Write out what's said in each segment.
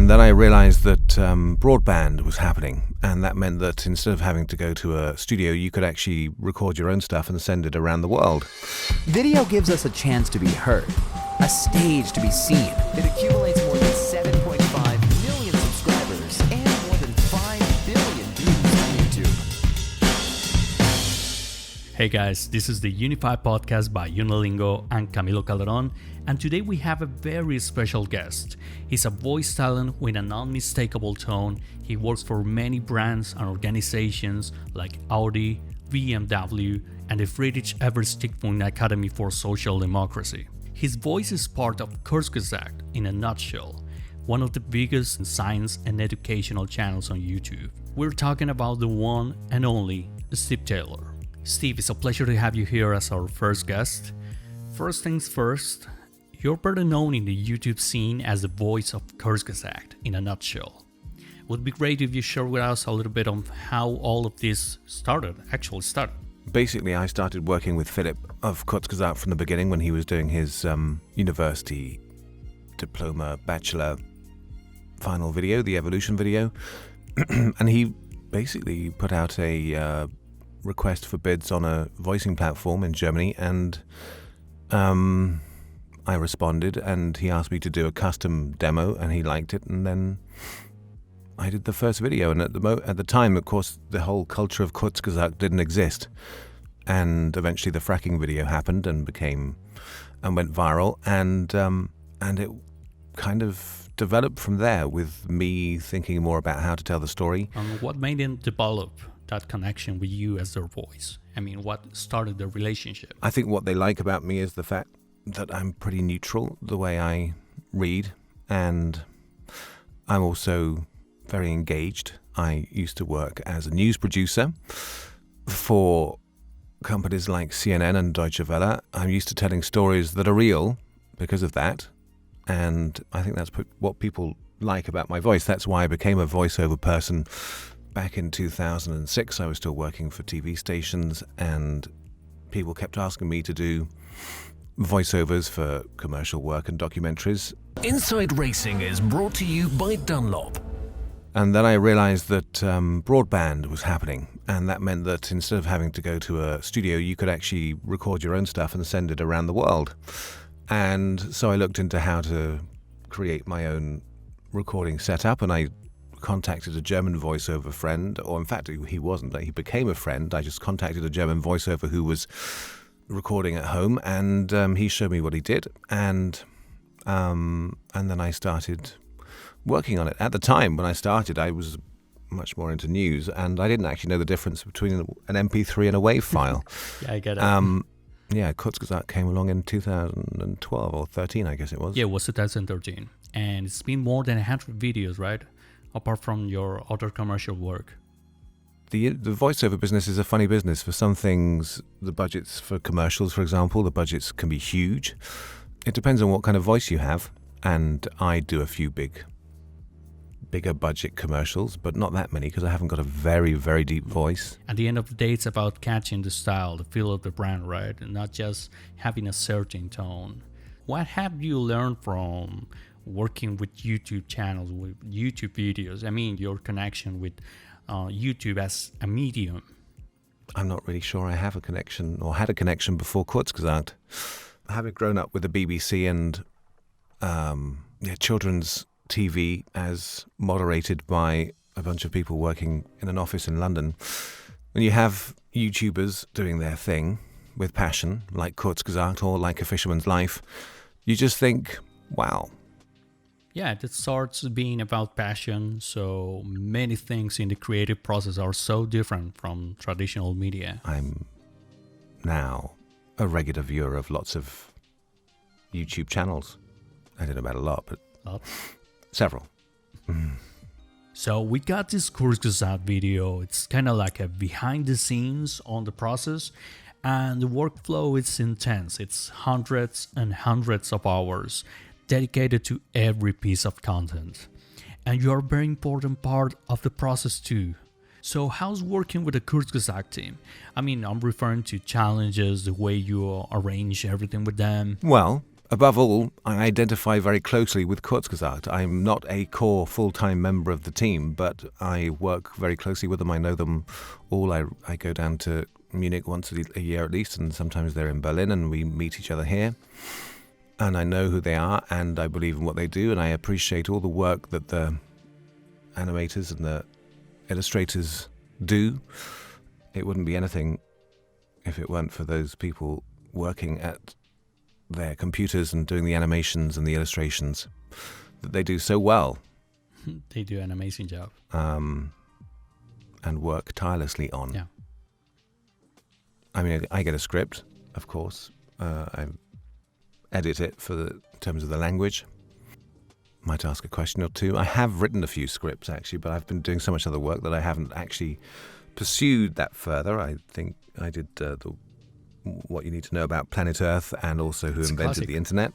And then I realized that broadband was happening, and that meant that instead of having to go to a studio, you could actually record your own stuff and send it around the world. Video gives us a chance to be heard, a stage to be seen. It accumulates more than 7.5 million subscribers and more than 5 billion views on YouTube. Hey guys, this is the Unify podcast by Unilingo and Camilo Calderon, and today we have a very special guest. He's a voice talent with an unmistakable tone. He works for many brands and organizations like Audi, BMW, and the Friedrich Ebert Stiftung Academy for Social Democracy. His voice is part of Kurzgesagt in a nutshell, one of the biggest science and educational channels on YouTube. We're talking about the one and only Steve Taylor. Steve, it's a pleasure to have you here as our first guest. First things first, you're better known in the YouTube scene as the voice of Kurzgesagt in a nutshell. It would be great if you share with us a little bit on how all of this actually started. Basically, I started working with Philip of Kurzgesagt from the beginning when he was doing his university diploma bachelor final video, the evolution video. And he basically put out a request for bids on a voicing platform in Germany, and I responded, and he asked me to do a custom demo, and he liked it, and then I did the first video. And at the time, of course, the whole culture of Kurzgesagt didn't exist, and eventually the fracking video happened and went viral, and it kind of developed from there, with me thinking more about how to tell the story. What made him develop that connection with you as their voice? I mean, what started the relationship? I think what they like about me is the fact that I'm pretty neutral the way I read, and I'm also very engaged. I used to work as a news producer for companies like CNN and Deutsche Welle. I'm used to telling stories that are real because of that, and I think that's what people like about my voice. That's why I became a voiceover person. Back in 2006, I was still working for TV stations, and people kept asking me to do voiceovers for commercial work and documentaries. Inside Racing is brought to you by Dunlop. And then I realized that broadband was happening, and that meant that instead of having to go to a studio, you could actually record your own stuff and send it around the world. And so I looked into how to create my own recording setup, and I contacted a German voiceover friend, or in fact he wasn't, he became a friend. I just contacted a German voiceover who was recording at home, and he showed me what he did, and then I started working on it. At the time when I started, I was much more into news, and I didn't actually know the difference between an MP3 and a WAV file. Yeah, I get it. Kurzgesagt came along in 2012 or 13, I guess it was. Yeah, it was 2013, and it's been more than 100 videos, right? Apart from your other commercial work. The voiceover business is a funny business. For some things, the budgets for commercials, for example, the budgets can be huge. It depends on what kind of voice you have, and I do a few bigger budget commercials, but not that many because I haven't got a very, very deep voice. At the end of the day, it's about catching the style, the feel of the brand, right? And not just having a certain tone. What have you learned from working with YouTube channels, with YouTube videos? I mean, your connection with YouTube as a medium. I'm not really sure I have a connection, or had a connection before Kurzgesagt. Having grown up with the BBC and children's TV as moderated by a bunch of people working in an office in London, when you have YouTubers doing their thing with passion, like Kurzgesagt or like A Fisherman's Life, you just think, wow. Yeah, it starts being about passion. So many things in the creative process are so different from traditional media. I'm now a regular viewer of lots of YouTube channels. I don't know about a lot, but several. So we got this Kurzgesagt video. It's kind of like a behind the scenes on the process, and the workflow is intense. It's hundreds and hundreds of hours dedicated to every piece of content. And you are a very important part of the process too. So how's working with the Kurzgesagt team? I mean, I'm referring to challenges, the way you arrange everything with them. Well, Above all, I identify very closely with Kurzgesagt. I'm not a core full-time member of the team, but I work very closely with them. I know them all. I go down to Munich once a year at least, and sometimes they're in Berlin, and we meet each other here. And I know who they are, and I believe in what they do, and I appreciate all the work that the animators and the illustrators do. It wouldn't be anything if it weren't for those people working at their computers and doing the animations and the illustrations that they do so well. They do an amazing job. And work tirelessly on. Yeah. I mean, I get a script, of course. I edit it in terms of the language. Might ask a question or two. I have written a few scripts, actually, but I've been doing so much other work that I haven't actually pursued that further. I think I did what you need to know about planet Earth and also who invented classic. the internet.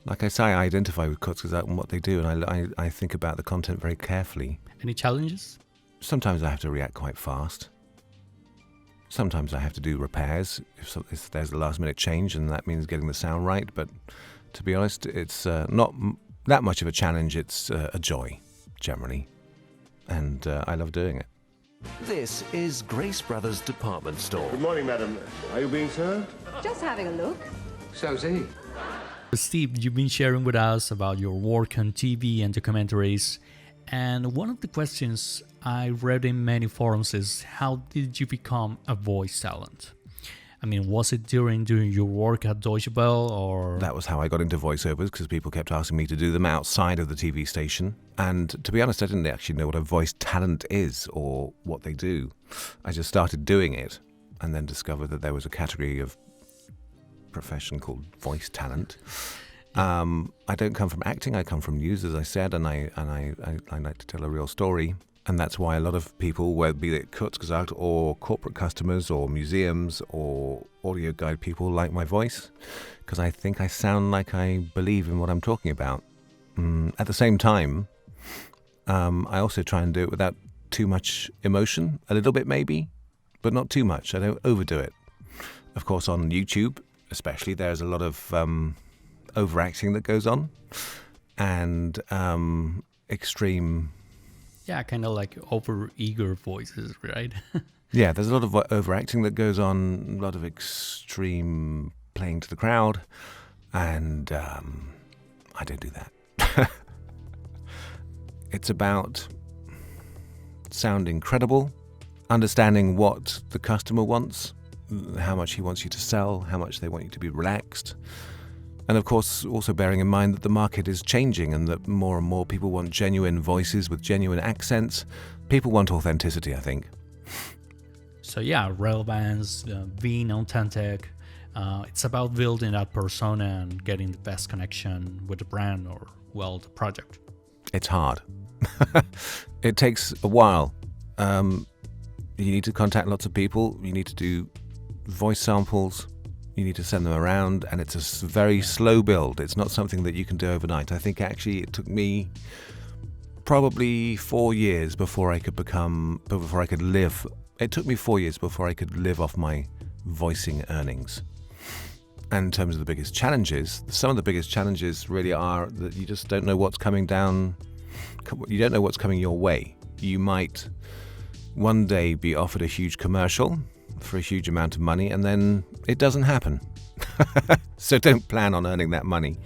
Like I say, I identify with Kurzgesagt and what they do, and I think about the content very carefully. Any challenges? Sometimes I have to react quite fast. Sometimes I have to do repairs if there's a last-minute change, and that means getting the sound right. But to be honest, it's not that much of a challenge. It's a joy, generally, and I love doing it. This is Grace Brothers Department Store. Good morning, madam. Are you being served? Just having a look. So's he. Steve, you've been sharing with us about your work on TV and documentaries, and one of the questions I read in many forums is, how did you become a voice talent? I mean, was it during your work at Deutsche Welle, or...? That was how I got into voiceovers, because people kept asking me to do them outside of the TV station. And to be honest, I didn't actually know what a voice talent is or what they do. I just started doing it and then discovered that there was a category of profession called voice talent. I don't come from acting, I come from news, as I said, and I like to tell a real story. And that's why a lot of people, whether be it Kurzgesagt or corporate customers or museums or audio guide people, like my voice, because I think I sound like I believe in what I'm talking about. At the same time, I also try and do it without too much emotion, a little bit maybe, but not too much. I don't overdo it. Of course, on YouTube especially, there's a lot of overacting that goes on, and extreme... Yeah, kind of like over-eager voices, right? Yeah, there's a lot of overacting that goes on, a lot of extreme playing to the crowd, and I don't do that. It's about sounding credible, understanding what the customer wants, how much he wants you to sell, how much they want you to be relaxed. And of course, also bearing in mind that the market is changing and that more and more people want genuine voices with genuine accents. People want authenticity, I think. So yeah, relevance, being authentic. It's about building that persona and getting the best connection with the brand or, well, the project. It's hard. It takes a while. You need to contact lots of people. You need to do voice samples. You need to send them around, and it's a very slow build. It's not something that you can do overnight. I think actually it took me probably 4 years before I could live. It took me 4 years before I could live off my voicing earnings. And in terms of the biggest challenges, some of the biggest challenges really are that you just don't know what's coming down. You don't know what's coming your way. You might one day be offered a huge commercial for a huge amount of money, and then it doesn't happen. So don't plan on earning that money.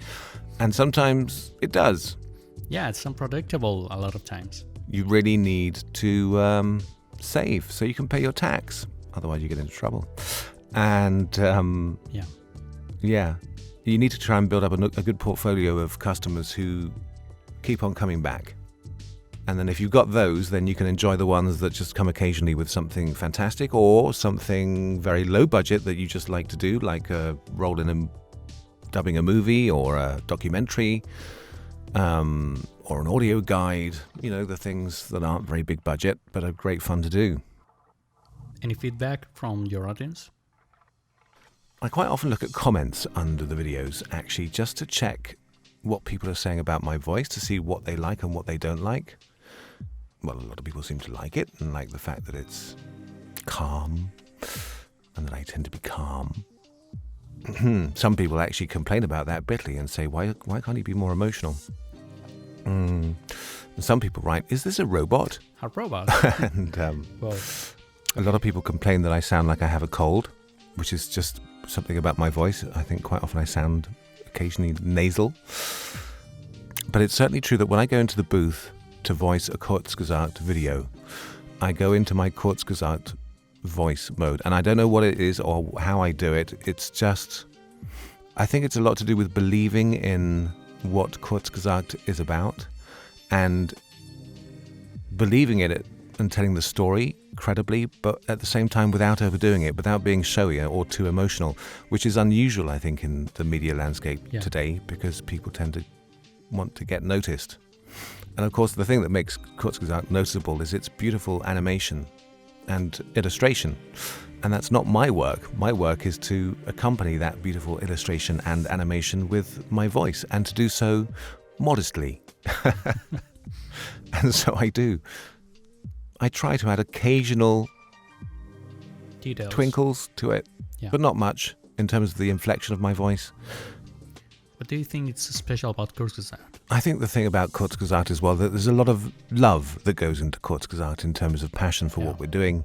And sometimes it does. Yeah, it's unpredictable a lot of times. You really need to save so you can pay your tax. Otherwise you get into trouble. And yeah, you need to try and build up a good portfolio of customers who keep on coming back. And then if you've got those, then you can enjoy the ones that just come occasionally with something fantastic or something very low budget that you just like to do, like a role in dubbing a movie or a documentary, or an audio guide, you know, the things that aren't very big budget but are great fun to do. Any feedback from your audience? I quite often look at comments under the videos, actually, just to check what people are saying about my voice, to see what they like and what they don't like. Well, a lot of people seem to like it and like the fact that it's calm and that I tend to be calm. Some people actually complain about that bitterly and say, why can't he be more emotional? And some people write, is this a robot? A robot? And Well, a lot of people complain that I sound like I have a cold, which is just something about my voice. I think quite often I sound occasionally nasal. But it's certainly true that when I go into the booth to voice a Kurzgesagt video, I go into my Kurzgesagt voice mode. And I don't know what it is or how I do it. It's just, I think it's a lot to do with believing in what Kurzgesagt is about and believing in it and telling the story credibly, but at the same time without overdoing it, without being showy or too emotional, which is unusual, I think, in the media landscape today, because people tend to want to get noticed. And of course, the thing that makes Kurzgesagt noticeable is its beautiful animation and illustration. And that's not my work. My work is to accompany that beautiful illustration and animation with my voice, and to do so modestly. And so I do. I try to add occasional details. twinkles to it, but not much in terms of the inflection of my voice. What do you think is special about Kurzgesagt? I think the thing about Kurzgesagt is, well, that there's a lot of love that goes into Kurzgesagt in terms of passion for what we're doing,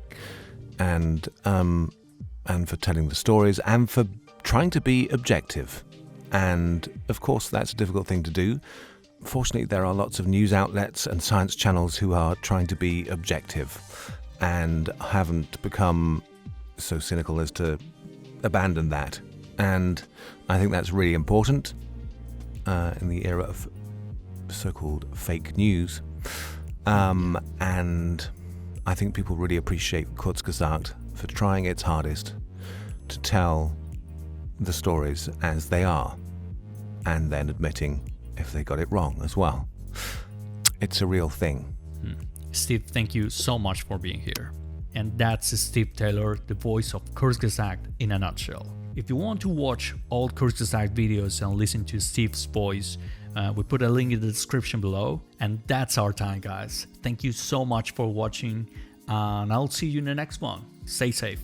and for telling the stories, and for trying to be objective. And of course, that's a difficult thing to do. Fortunately, there are lots of news outlets and science channels who are trying to be objective and haven't become so cynical as to abandon that. And I think that's really important in the era of so-called fake news. And I think people really appreciate Kurzgesagt for trying its hardest to tell the stories as they are, and then admitting if they got it wrong as well. It's a real thing. Steve, thank you so much for being here. And that's Steve Taylor, the voice of Kurzgesagt in a nutshell. If you want to watch all Kurzgesagt videos and listen to Steve's voice, we put a link in the description below. And that's our time, guys. Thank you so much for watching, and I'll see you in the next one. Stay safe.